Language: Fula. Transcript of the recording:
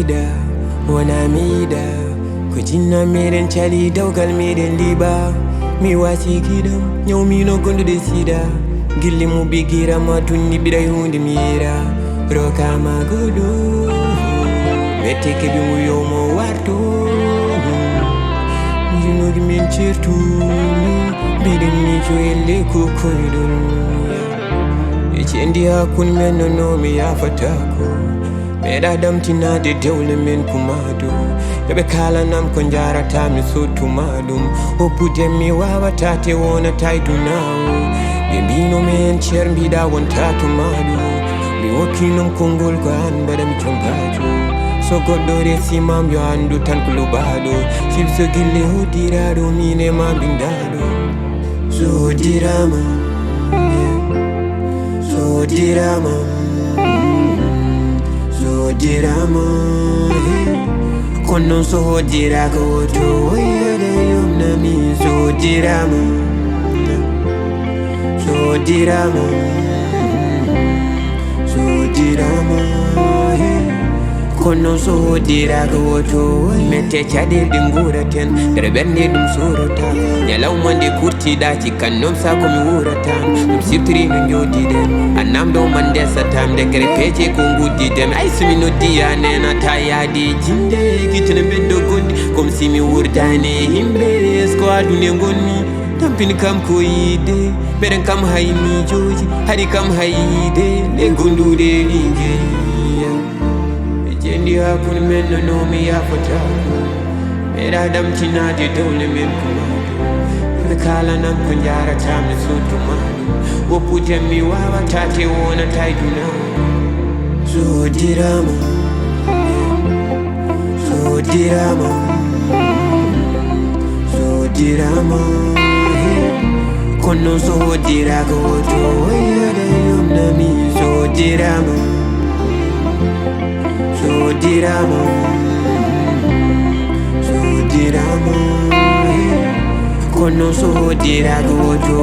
mida wana mida kujina meren chali dawgal meren liba mi wasi kidam nyawmi no gondo de sida gilli mu bigira ma tunni biday hunde mira roka magodo meteke bi mu yomo warto you give me cheertu bidin ni joelle ko koydon echi endia kun men no mi ya fatako meda damtina de dewle men kumado be kala nam ko jarata mi sotu madum o puje mi wawa tate wona taitu nawo be bino men cher bida won tatu madu mi wokinum kongol ko an badam chongajo so godore simam yo andu tan kulubado sibso gille hodirado mine mabindado so Hodirama so Hodirama so Hodirama kono so Hodirago to yede yomna mi so Hodirama so Hodirama so Hodirama kono so Hodirago to mete chade dingura ten derbende dum surata nyalaw mande kurti dati kannom sa ko mi wurata dum sirtri no jodi den annam do mande satam de kere peje ko ngudi dem ay simi no diya nena tayadi jinde kitene beddo gondi comme si mi wurdane himbe ko adune ngonni tampin kam ko yide beren kam hayni joji hari kam hayide le gondude linge jendi ha kun men no mi ya fata mera dam tinade dole men kumado be kala nam ko jara tamne sotu madu wo puje mi wawa tate wona taiduna so Hodirama so Hodirama so Hodirama kono so Hodirago to yede yomna mi so Hodirama so Hodirama so Hodirama kono so Hodirago to